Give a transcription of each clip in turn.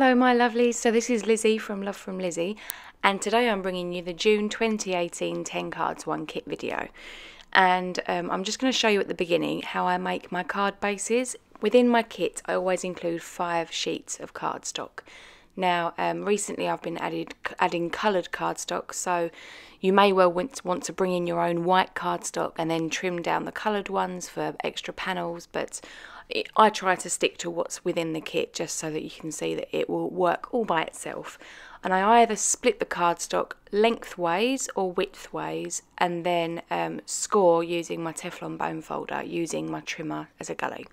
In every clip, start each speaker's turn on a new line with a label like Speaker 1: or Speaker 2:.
Speaker 1: Hello my lovelies, so this is Lizzie from Love From Lizi, and today I'm bringing you the June 2018 10 cards 1 kit video. And I'm just going to show you at the beginning how I make my card bases. Within my kit I always include 5 sheets of cardstock. Now recently I've been adding coloured cardstock, so you may well want to bring in your own white cardstock and then trim down the coloured ones for extra panels, but I try to stick to what's within the kit just so that you can see that it will work all by itself. And I either split the cardstock lengthways or widthways and then score using my Teflon bone folder using my trimmer as a gully.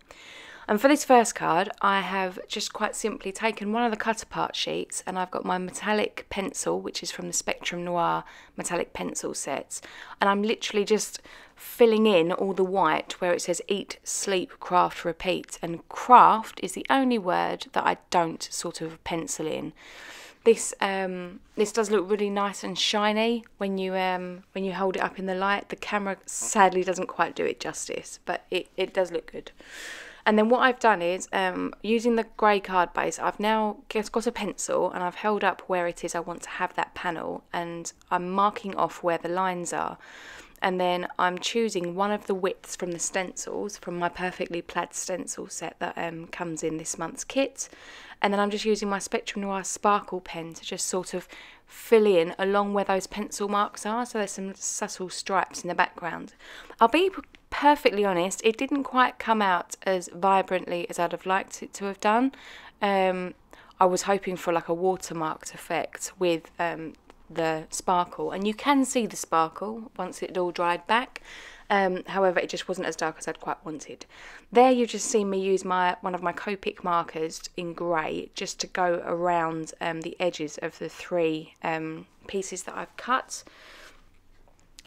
Speaker 1: And for this first card, I have just quite simply taken one of the cut apart sheets and I've got my metallic pencil, which is from the Spectrum Noir metallic pencil sets. And I'm literally just filling in all the white where it says eat, sleep, craft, repeat. And craft is the only word that I don't sort of pencil in. This does look really nice and shiny when you hold it up in the light. The camera sadly doesn't quite do it justice, but it does look good. And then what I've done is, using the grey card base, I've now just got a pencil and I've held up where it is I want to have that panel, and I'm marking off where the lines are. And then I'm choosing one of the widths from the stencils, from my Perfectly Plaid stencil set that comes in this month's kit. And then I'm just using my Spectrum Noir sparkle pen to just sort of fill in along where those pencil marks are, so there's some subtle stripes in the background. I'll be perfectly honest, it didn't quite come out as vibrantly as I'd have liked it to have done. I was hoping for like a watermarked effect with the sparkle, and you can see the sparkle once it all dried back. However, it just wasn't as dark as I'd quite wanted. There you've just seen me use one of my Copic markers in grey just to go around the edges of the 3 pieces that I've cut.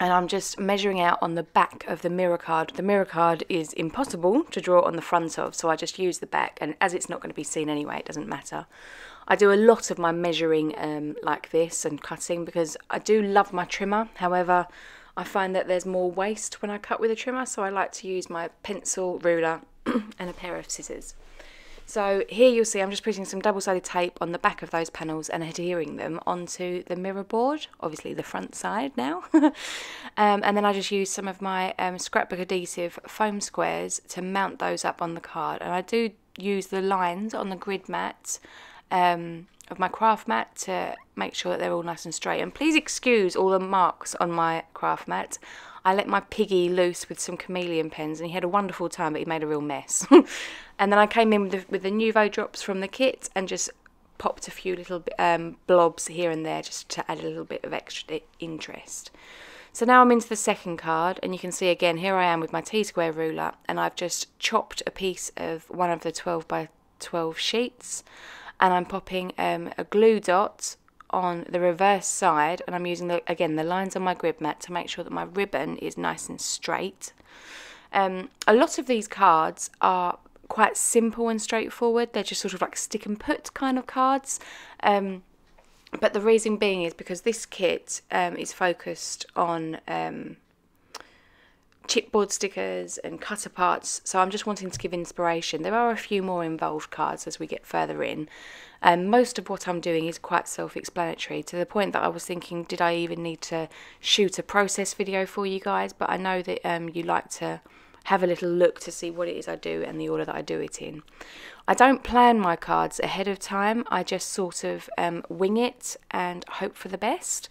Speaker 1: And I'm just measuring out on the back of the mirror card. The mirror card is impossible to draw on the front of, so I just use the back, and as it's not going to be seen anyway, it doesn't matter. I do a lot of my measuring like this and cutting because I do love my trimmer. However, I find that there's more waste when I cut with a trimmer, so I like to use my pencil, ruler and a pair of scissors. So here you'll see I'm just putting some double-sided tape on the back of those panels and adhering them onto the mirror board, obviously the front side now. And then I just use some of my scrapbook adhesive foam squares to mount those up on the card. And I do use the lines on the grid mat of my craft mat to make sure that they're all nice and straight. And please excuse all the marks on my craft mat. I let my piggy loose with some chameleon pens and he had a wonderful time, but he made a real mess. And then I came in with the Nuvo drops from the kit and just popped a few little blobs here and there just to add a little bit of extra interest. So now I'm into the second card, and you can see again here I am with my T-square ruler, and I've just chopped a piece of one of the 12 by 12 sheets, and I'm popping a glue dot on the reverse side, and I'm using again the lines on my grid mat to make sure that my ribbon is nice and straight. A lot of these cards are quite simple and straightforward. They're just sort of like stick and put kind of cards, but the reason being is because this kit is focused on chipboard stickers and cut aparts, so I'm just wanting to give inspiration. There are a few more involved cards as we get further in. Most of what I'm doing is quite self-explanatory, to the point that I was thinking, did I even need to shoot a process video for you guys? But I know that you like to have a little look to see what it is I do and the order that I do it in. I don't plan my cards ahead of time, I just sort of wing it and hope for the best.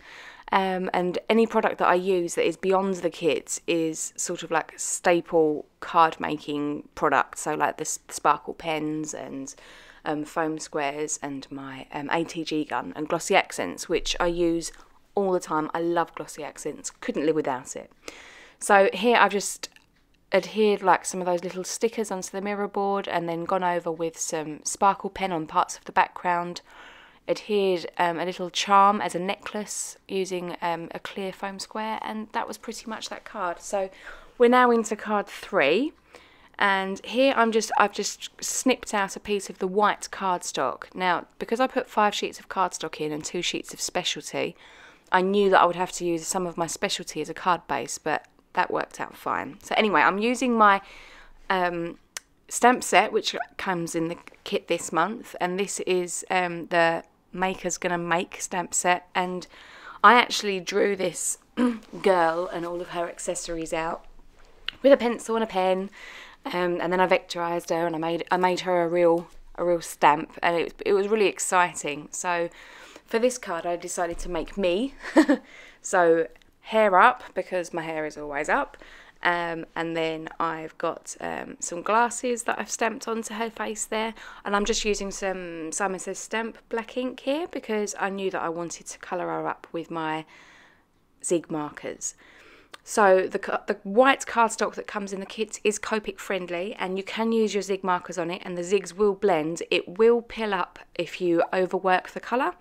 Speaker 1: And any product that I use that is beyond the kit is sort of like staple card making product, so like the sparkle pens and foam squares and my ATG gun and glossy accents, which I use all the time. I love glossy accents, couldn't live without it. So here I've just adhered like some of those little stickers onto the mirror board and then gone over with some sparkle pen on parts of the background, adhered a little charm as a necklace using a clear foam square, and that was pretty much that card. So we're now into card 3, and here I've just snipped out a piece of the white cardstock. Now because I put 5 sheets of cardstock in and 2 sheets of specialty, I knew that I would have to use some of my specialty as a card base, but that worked out fine. So anyway, I'm using my stamp set which comes in the kit this month, and this is the Maker's Gonna Make stamp set, and I actually drew this girl and all of her accessories out with a pencil and a pen, and then I vectorized her and I made her a real stamp, and it was really exciting. So for this card I decided to make me so hair up, because my hair is always up, and then I've got some glasses that I've stamped onto her face there, and I'm just using some Simon Says Stamp black ink here because I knew that I wanted to colour her up with my zig markers. So the white cardstock that comes in the kit is Copic friendly, and you can use your zig markers on it and the zigs will blend. It will pill up if you overwork the colour.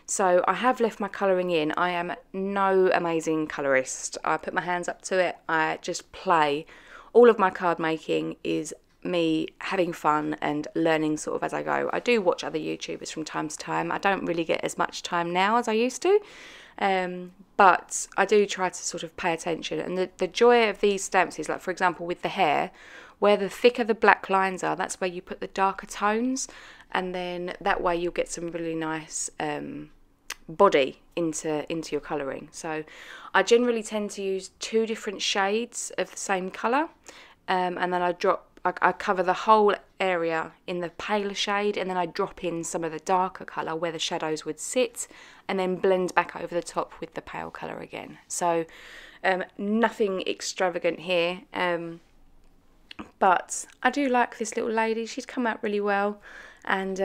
Speaker 1: So I have left my colouring in. I am no amazing colourist. I put my hands up to it. I just play. All of my card making is me having fun and learning sort of as I go. I do watch other YouTubers from time to time. I don't really get as much time now as I used to. But I do try to sort of pay attention. And the joy of these stamps is, like, for example, with the hair, where the thicker the black lines are, that's where you put the darker tones. And then that way you'll get some really nice body into your colouring. So I generally tend to use 2 different shades of the same colour, and then I cover the whole area in the paler shade, and then I drop in some of the darker colour where the shadows would sit, and then blend back over the top with the pale colour again. So nothing extravagant here, but I do like this little lady. She's come out really well, and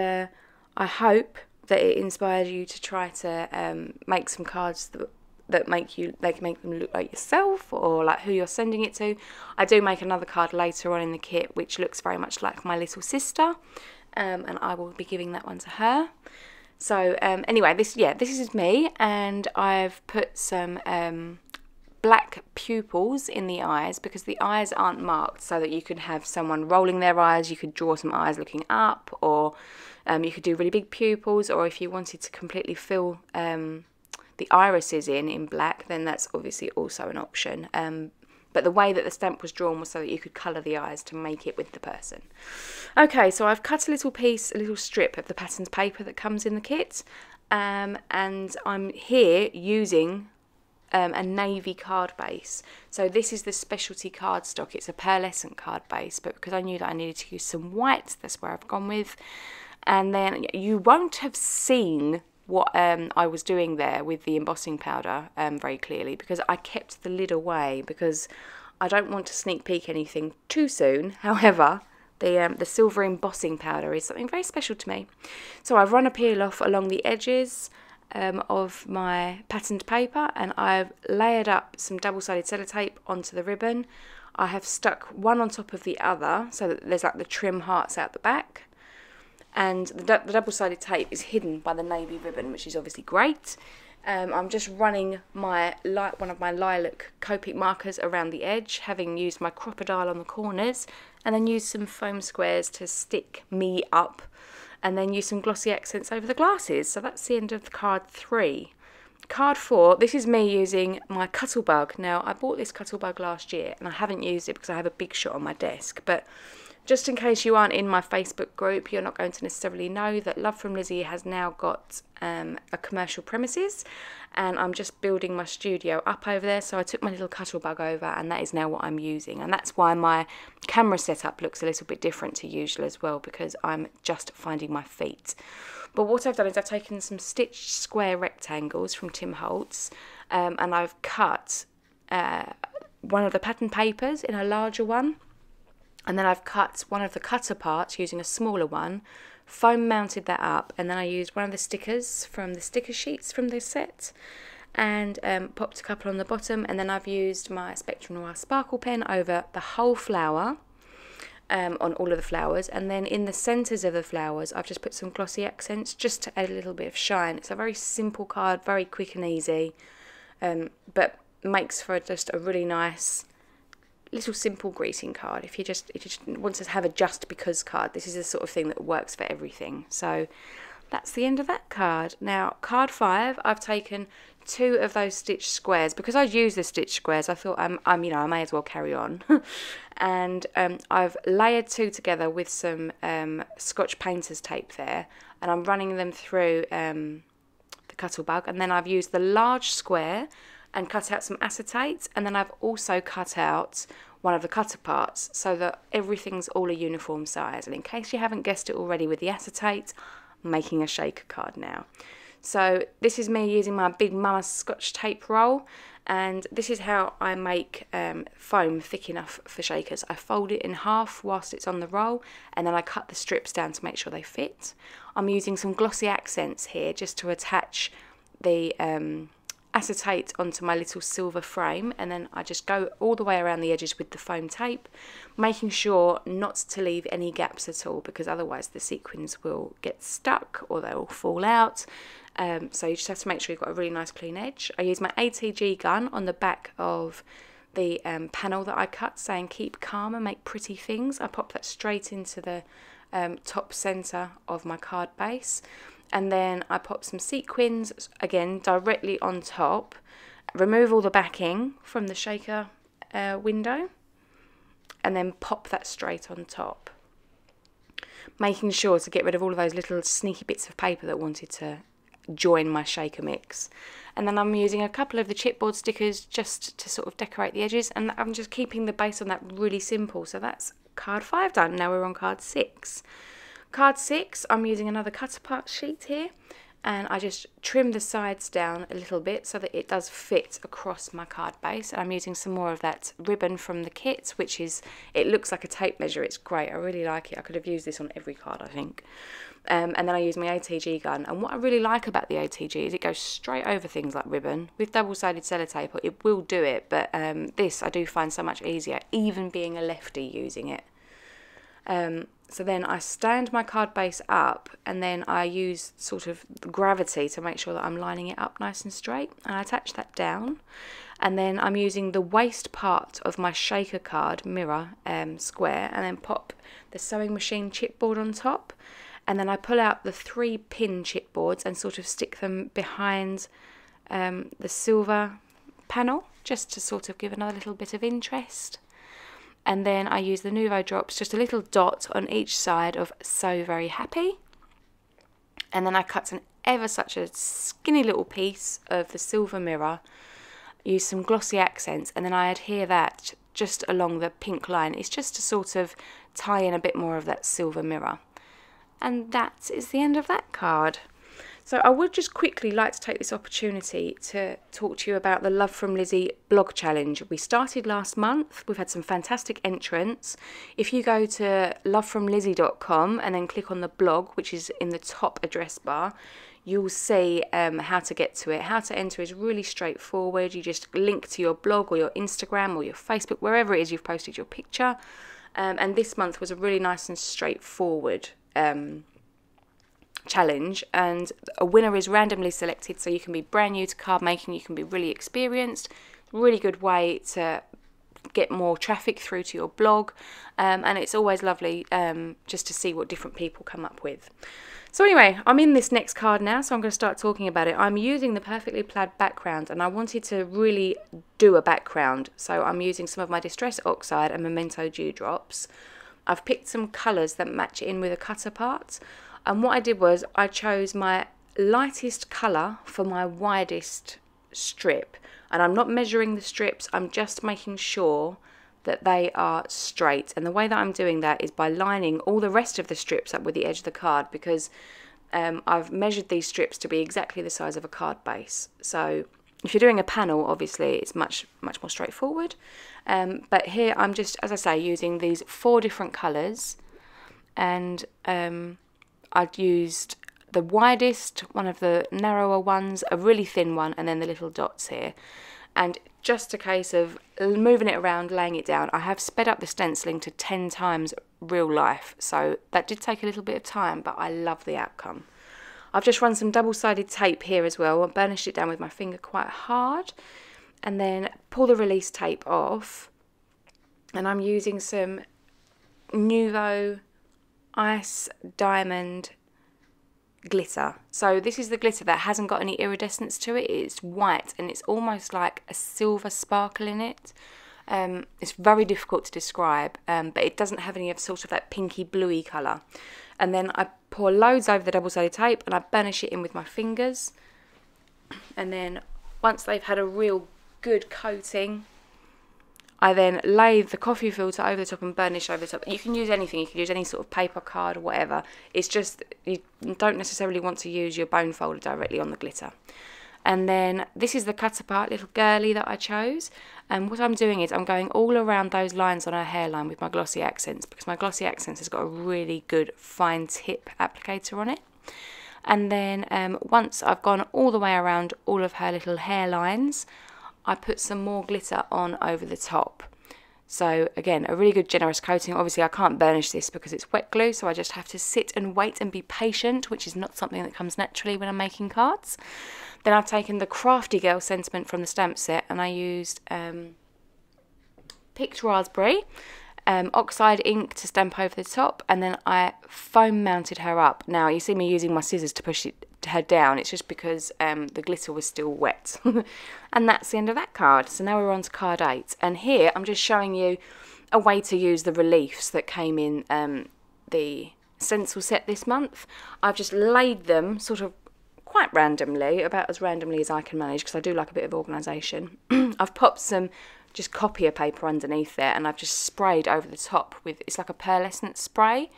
Speaker 1: I hope that it inspires you to try to make some cards that make them look like yourself, or like who you're sending it to. I do make another card later on in the kit which looks very much like my little sister, and I will be giving that one to her. So anyway, this is me, and I've put some black pupils in the eyes because the eyes aren't marked, so that you could have someone rolling their eyes. You could draw some eyes looking up, or you could do really big pupils, or if you wanted to completely fill the irises in black, then that's obviously also an option. But the way that the stamp was drawn was so that you could colour the eyes to make it with the person. Okay, so I've cut a little strip of the patterned paper that comes in the kit, and I'm here using a navy card base. So this is the specialty cardstock. It's a pearlescent card base, but because I knew that I needed to use some white, that's where I've gone with. And then you won't have seen what I was doing there with the embossing powder very clearly, because I kept the lid away because I don't want to sneak peek anything too soon. However, the silver embossing powder is something very special to me. So I've run a peel off along the edges of my patterned paper, and I've layered up some double-sided sellotape onto the ribbon. I have stuck one on top of the other so that there's like the trim hearts out the back, and the double-sided tape is hidden by the navy ribbon, which is obviously great. I'm just running one of my lilac Copic markers around the edge, having used my crocodile on the corners, and then used some foam squares to stick me up, and then use some glossy accents over the glasses. So that's the end of the card 3. Card 4, this is me using my Cuttlebug. Now, I bought this Cuttlebug last year, and I haven't used it because I have a big shot on my desk, but just in case you aren't in my Facebook group, you're not going to necessarily know that Love From Lizi has now got a commercial premises, and I'm just building my studio up over there. So I took my little Cuttlebug over, and that is now what I'm using, and that's why my camera setup looks a little bit different to usual as well, because I'm just finding my feet. But what I've done is I've taken some stitched square rectangles from Tim Holtz, and I've cut one of the pattern papers in a larger one, and then I've cut one of the cutter parts using a smaller one, foam mounted that up, and then I used one of the stickers from the sticker sheets from this set, and popped a couple on the bottom, and then I've used my Spectrum Noir sparkle pen over the whole flower, on all of the flowers, and then in the centres of the flowers I've just put some glossy accents just to add a little bit of shine. It's a very simple card, very quick and easy, but makes for just a really nice little simple greeting card. If you just want to have a just because card, this is the sort of thing that works for everything. So that's the end of that card. Now, card 5, I've taken 2 of those stitched squares. Because I use the stitched squares, I thought I may as well carry on. And I've layered 2 together with some Scotch painter's tape there, and I'm running them through the Cuttlebug, and then I've used the large square and cut out some acetate, and then I've also cut out one of the cutter parts so that everything's all a uniform size. And in case you haven't guessed it already with the acetate, I'm making a shaker card now. So this is me using my Big Mama Scotch tape roll, and this is how I make foam thick enough for shakers. I fold it in half whilst it's on the roll, and then I cut the strips down to make sure they fit. I'm using some glossy accents here just to attach the acetate onto my little silver frame, and then I just go all the way around the edges with the foam tape, making sure not to leave any gaps at all, because otherwise the sequins will get stuck or they'll fall out. So you just have to make sure you've got a really nice clean edge. I use my ATG gun on the back of the panel that I cut, saying keep calm and make pretty things. I pop that straight into the top centre of my card base, and then I pop some sequins again directly on top, remove all the backing from the shaker window, and then pop that straight on top, making sure to get rid of all of those little sneaky bits of paper that wanted to join my shaker mix. And then I'm using a couple of the chipboard stickers just to sort of decorate the edges, and I'm just keeping the base on that really simple. So that's card 5 done. Now we're on card 6. Card 6, I'm using another cutter part sheet here, and I just trim the sides down a little bit so that it does fit across my card base. And I'm using some more of that ribbon from the kit, which is, it looks like a tape measure. It's great. I really like it. I could have used this on every card, I think. And then I use my ATG gun, and what I really like about the ATG is it goes straight over things like ribbon. With double-sided sellotape it will do it, but this I do find so much easier, even being a lefty using it. So then I stand my card base up, and then I use sort of gravity to make sure that I'm lining it up nice and straight, and I attach that down. And then I'm using the waist part of my shaker card mirror square, and then pop the sewing machine chipboard on top, and then I pull out the 3 pin chipboards and sort of stick them behind the silver panel, just to sort of give another little bit of interest. And then I use the Nuvo drops, just a little dot on each side of So Very Happy. And then I cut an ever such a skinny little piece of the silver mirror, use some glossy accents, and then I adhere that just along the pink line. It's just to sort of tie in a bit more of that silver mirror. And that is the end of that card. So I would just quickly like to take this opportunity to talk to you about the Love From Lizi blog challenge. We started last month. We've had some fantastic entrants. If you go to lovefromlizi.com and then click on the blog, which is in the top address bar, you'll see how to get to it. How to enter is really straightforward. You just link to your blog or your Instagram or your Facebook, wherever it is you've posted your picture. And this month was a really nice and straightforward challenge, and a winner is randomly selected, so you can be brand new to card making, you can be really experienced. Really good way to get more traffic through to your blog, and it's always lovely just to see what different people come up with. So anyway, I'm in this next card now, so I'm going to start talking about it. I'm using the Perfectly Plaid background, and I wanted to really do a background, so I'm using some of my Distress Oxide and Memento Dewdrops. I've picked some colours that match in with a cutter part. And what I did was I chose my lightest colour for my widest strip. And I'm not measuring the strips, I'm just making sure that they are straight. And the way that I'm doing that is by lining all the rest of the strips up with the edge of the card, because I've measured these strips to be exactly the size of a card base. So if you're doing a panel, obviously it's much more straightforward. But here I'm just, as I say, using these 4 different colours, and I've used the widest, one of the narrower ones, a really thin one, and then the little dots here. And just a case of moving it around, laying it down. I have sped up the stenciling to 10 times real life, so that did take a little bit of time, but I love the outcome. I've just run some double-sided tape here as well, and burnished it down with my finger quite hard, and then pull the release tape off, and I'm using some Nuvo Ice Diamond glitter. So this is the glitter that hasn't got any iridescence to it. It's white and it's almost like a silver sparkle in it. It's very difficult to describe, but it doesn't have any of sort of that pinky bluey colour. And then I pour loads over the double-sided tape and I burnish it in with my fingers. And then once they've had a real good coating, I then lay the coffee filter over the top and burnish over the top. You can use anything, you can use any sort of paper card or whatever. It's just, you don't necessarily want to use your bone folder directly on the glitter. And then this is the cut apart little girly that I chose. And what I'm doing is I'm going all around those lines on her hairline with my Glossy Accents, because my Glossy Accents has got a really good fine tip applicator on it. And then once I've gone all the way around all of her little hairlines, I put some more glitter on over the top. So again, a really good generous coating. Obviously I can't burnish this because it's wet glue, so I just have to sit and wait and be patient, which is not something that comes naturally when I'm making cards. Then I've taken the Crafty Girl sentiment from the stamp set and I used picked raspberry, oxide ink to stamp over the top, and then I foam mounted her up. Now you see me using my scissors to push her down. It's just because the glitter was still wet. And that's the end of that card. So now we're on to card 8, and here I'm just showing you a way to use the reliefs that came in the stencil set this month. I've just laid them sort of quite randomly, about as randomly as I can manage, because I do like a bit of organisation. I've popped some just copier paper underneath there, and I've just sprayed over the top with, it's like a pearlescent spray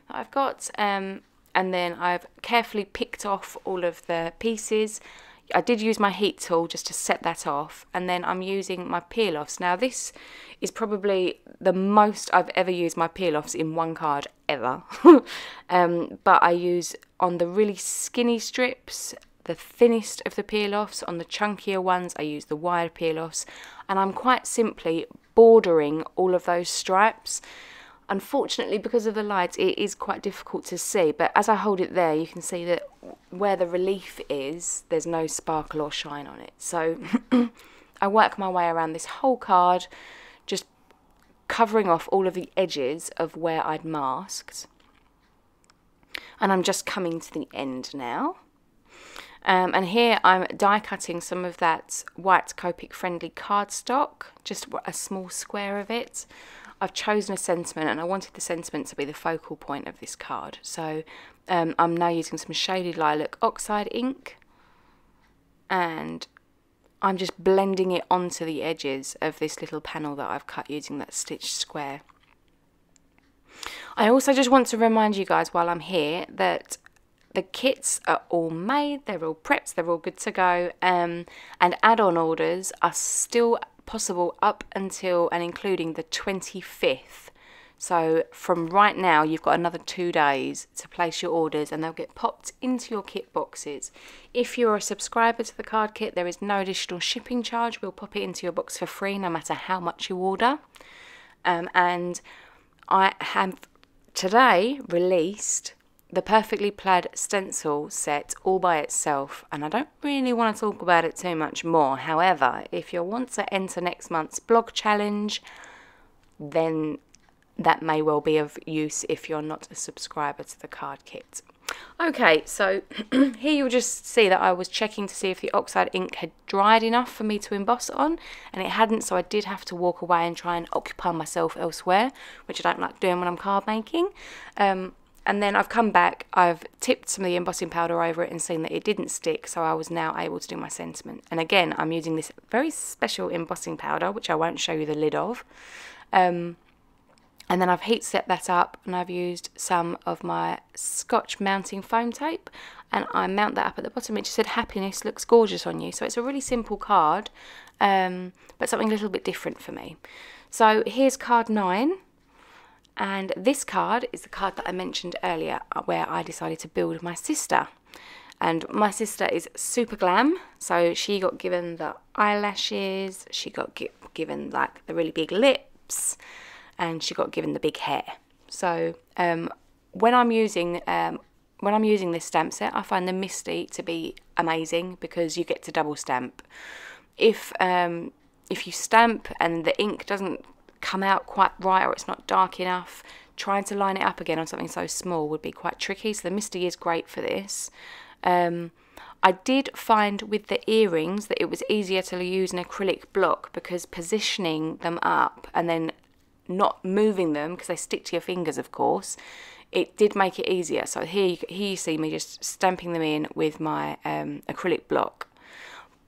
Speaker 1: that I've got, and then I've carefully picked off all of the pieces. I did use my heat tool just to set that off, and then I'm using my peel-offs. Now this is probably the most I've ever used my peel-offs in one card ever. But I use on the really skinny strips the thinnest of the peel-offs. On the chunkier ones I use the wide peel-offs, and I'm quite simply bordering all of those stripes. Unfortunately, because of the light, it is quite difficult to see, but as I hold it there, you can see that where the relief is, there's no sparkle or shine on it. So I work my way around this whole card, just covering off all of the edges of where I'd masked. And I'm just coming to the end now. And here I'm die cutting some of that white Copic friendly cardstock, just a small square of it. I've chosen a sentiment, and I wanted the sentiment to be the focal point of this card. So I'm now using some shaded lilac oxide ink, and I'm just blending it onto the edges of this little panel that I've cut using that stitched square. I also just want to remind you guys while I'm here that the kits are all made, they're all prepped, they're all good to go, and add-on orders are still possible up until and including the 25th. So from right now you've got another 2 days to place your orders, and they'll get popped into your kit boxes. If you're a subscriber to the card kit, there is no additional shipping charge. We'll pop it into your box for free no matter how much you order. And I have today released the Perfectly Plaid stencil set all by itself, and I don't really want to talk about it too much more. However, if you want to enter next month's blog challenge, then that may well be of use if you're not a subscriber to the card kit. Okay, so here you'll just see that I was checking to see if the oxide ink had dried enough for me to emboss on, and it hadn't, so I did have to walk away and try and occupy myself elsewhere, which I don't like doing when I'm card making. And then I've come back, I've tipped some of the embossing powder over it and seen that it didn't stick, so I was now able to do my sentiment. And again, I'm using this very special embossing powder, which I won't show you the lid of. And then I've heat set that up, and I've used some of my Scotch mounting foam tape, and I mount that up at the bottom. It just said, "Happiness looks gorgeous on you." So it's a really simple card, but something a little bit different for me. So here's card 9. And this card is the card that I mentioned earlier, where I decided to build my sister. And my sister is super glam, so she got given the eyelashes, she got given like the really big lips, and she got given the big hair. So when I'm using this stamp set, I find the Misty to be amazing because you get to double stamp. If you stamp and the ink doesn't come out quite right, or it's not dark enough, trying to line it up again on something so small would be quite tricky. So the Misty is great for this. I did find with the earrings that it was easier to use an acrylic block, because positioning them up and then not moving them, because they stick to your fingers of course, it did make it easier. So here you see me just stamping them in with my acrylic block,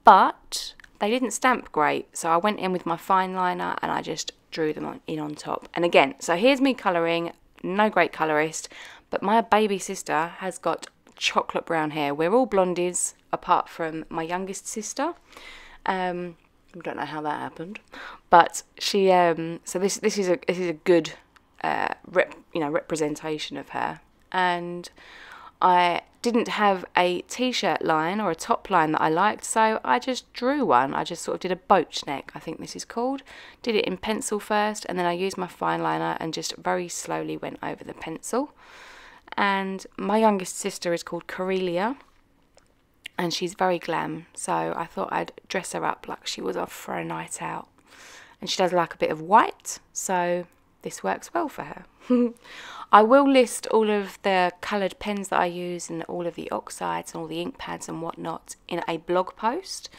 Speaker 1: but they didn't stamp great, so I went in with my fine liner and I just drew them in on top. And again, so here's me colouring, no great colourist, but my baby sister has got chocolate brown hair. We're all blondies apart from my youngest sister. I don't know how that happened, but she so this is a good representation of her. And I didn't have a t-shirt line or a top line that I liked, so I just drew one. I just sort of did a boat neck, I think this is called. Did it in pencil first, and then I used my fine liner and just very slowly went over the pencil. And my youngest sister is called Corelia, and she's very glam, so I thought I'd dress her up like she was off for a night out. And she does like a bit of white, so this works well for her. I will list all of the coloured pens that I use and all of the oxides and all the ink pads and whatnot in a blog post.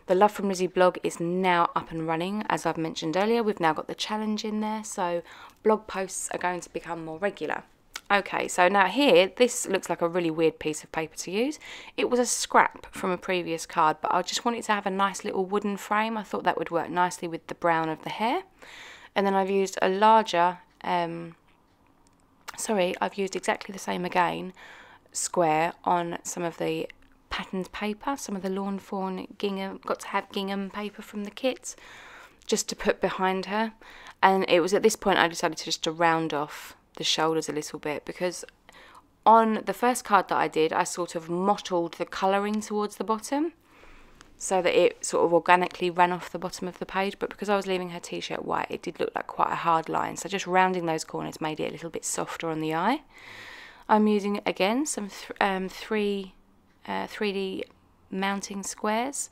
Speaker 1: The Love From Lizi blog is now up and running. As I've mentioned earlier, we've now got the challenge in there, so blog posts are going to become more regular. Okay, so now here, this looks like a really weird piece of paper to use. It was a scrap from a previous card, but I just wanted to have a nice little wooden frame. I thought that would work nicely with the brown of the hair. And then I've used a larger, I've used exactly the same again, square on some of the patterned paper, some of the Lawn Fawn gingham, got to have gingham paper from the kit, just to put behind her. And it was at this point I decided to round off the shoulders a little bit, because on the first card that I did, I sort of mottled the colouring towards the bottom so that it sort of organically ran off the bottom of the page, but because I was leaving her t-shirt white, it did look like quite a hard line, so just rounding those corners made it a little bit softer on the eye. I'm using again some 3D mounting squares,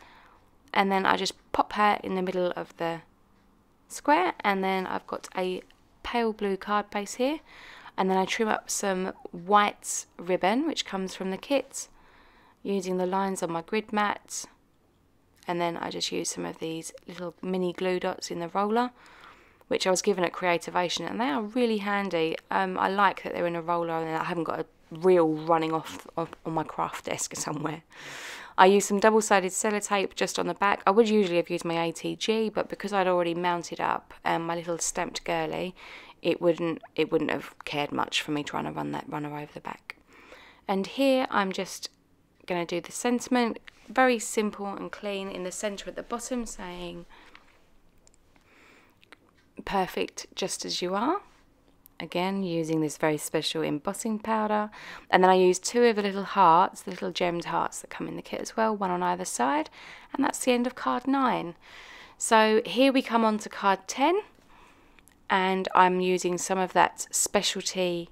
Speaker 1: and then I just pop her in the middle of the square, and then I've got a pale blue card base here, and then I trim up some white ribbon which comes from the kit using the lines on my grid mat, and then I just use some of these little mini glue dots in the roller, which I was given at Creativation, and they are really handy. I like that they're in a roller and I haven't got a reel running off on my craft desk somewhere. I used some double-sided sellotape just on the back. I would usually have used my ATG, but because I'd already mounted up my little stamped girly, it wouldn't have cared much for me trying to run her over the back. And here I'm just going to do the sentiment, very simple and clean, in the centre at the bottom, saying perfect just as you are. Again, using this very special embossing powder. And then I used two of the little hearts, the little gemmed hearts that come in the kit as well, one on either side. And that's the end of card 9. So here we come on to card 10. And I'm using some of that specialty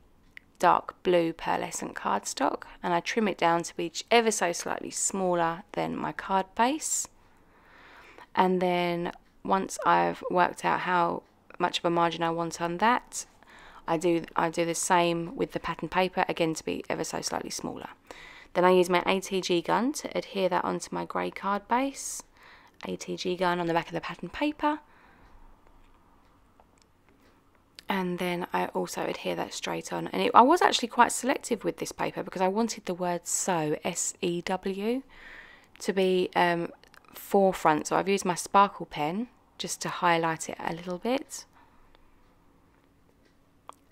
Speaker 1: dark blue pearlescent cardstock. And I trim it down to be ever so slightly smaller than my card base. And then once I've worked out how much of a margin I want on that, I do the same with the pattern paper, again to be ever so slightly smaller. Then I use my ATG gun to adhere that onto my grey card base. ATG gun on the back of the pattern paper. And then I also adhere that straight on. And I was actually quite selective with this paper because I wanted the word sew, S-E-W, to be forefront. So I've used my sparkle pen just to highlight it a little bit.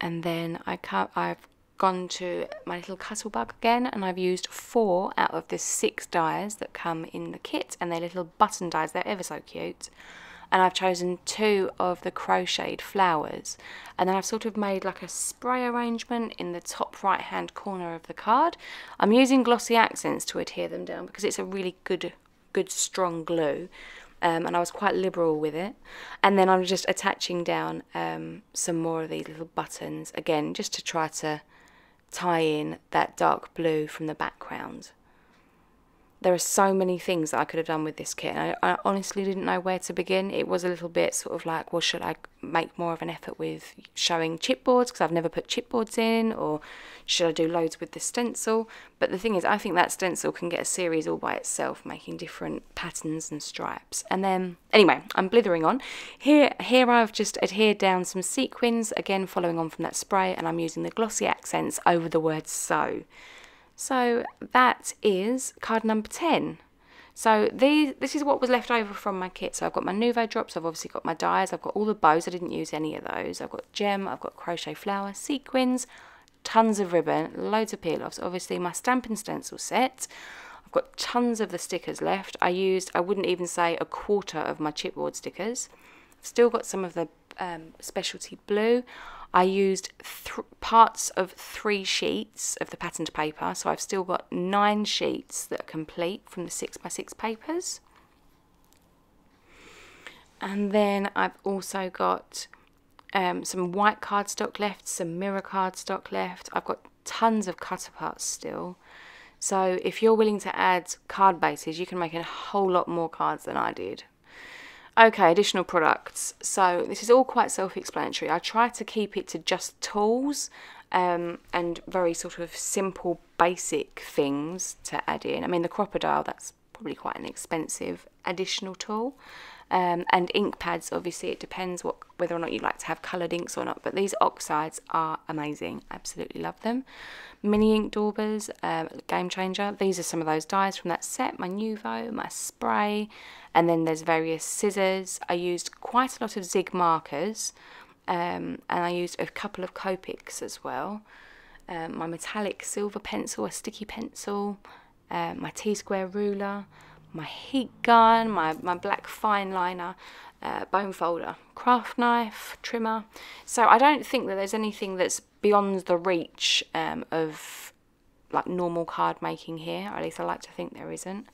Speaker 1: And then I've gone to my little Cuttlebug again, and I've used 4 out of the 6 dies that come in the kit, and they're little button dies, they're ever so cute. And I've chosen 2 of the crocheted flowers, and then I've sort of made like a spray arrangement in the top right hand corner of the card. I'm using glossy accents to adhere them down because it's a really good strong glue. And I was quite liberal with it. And then I'm just attaching down some more of these little buttons, again, just to try to tie in that dark blue from the background. there are so many things that I could have done with this kit, and I honestly didn't know where to begin. It was a little bit sort of like, well, should I make more of an effort with showing chipboards, because I've never put chipboards in, or should I do loads with the stencil? But the thing is, I think that stencil can get a series all by itself, making different patterns and stripes. And then, anyway, I'm blithering on. Here I've just adhered down some sequins, again following on from that spray, and I'm using the glossy accents over the word so. So that is card number 10. So this is what was left over from my kit. So I've got my Nouveau drops, I've obviously got my dies, I've got all the bows, I didn't use any of those. I've got gem, I've got crochet flower, sequins, tons of ribbon, loads of peel-offs, obviously my stamping stencil set. I've got tons of the stickers left. I wouldn't even say a quarter of my chipboard stickers. I've still got some of the specialty blue. I used parts of 3 sheets of the patterned paper, so I've still got 9 sheets that are complete from the 6x6 papers. And then I've also got some white cardstock left, some mirror cardstock left. I've got tons of cut aparts still. So if you're willing to add card bases, you can make a whole lot more cards than I did. Okay, additional products. So this is all quite self-explanatory. I try to keep it to just tools and very sort of simple, basic things to add in. I mean, the crocodile, that's probably quite an expensive additional tool. And ink pads, obviously, it depends whether or not you like to have coloured inks or not. But these oxides are amazing. Absolutely love them. Mini ink daubers, game changer. These are some of those dies from that set. My Nouveau, my spray, and then there's various scissors. I used quite a lot of Zig markers, and I used a couple of Copics as well. My metallic silver pencil, a sticky pencil, my T-square ruler, my heat gun, my black fine liner, bone folder, craft knife, trimmer. So I don't think that there's anything that's beyond the reach of like normal card making here, or at least I like to think there isn't.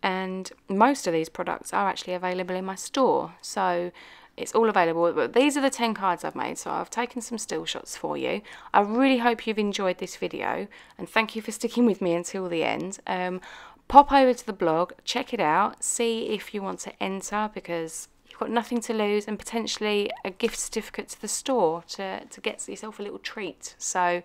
Speaker 1: And most of these products are actually available in my store, so it's all available. But these are the 10 cards I've made, so I've taken some still shots for you. I really hope you've enjoyed this video, and thank you for sticking with me until the end. Pop over to the blog, check it out, see if you want to enter, because you've got nothing to lose, and potentially a gift certificate to the store to get yourself a little treat. So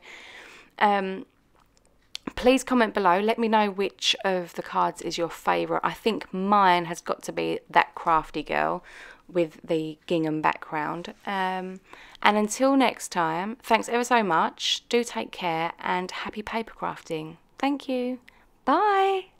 Speaker 1: please comment below, let me know which of the cards is your favourite. I think mine has got to be that crafty girl with the gingham background. And until next time, thanks ever so much, do take care, and happy paper crafting. Thank you, bye.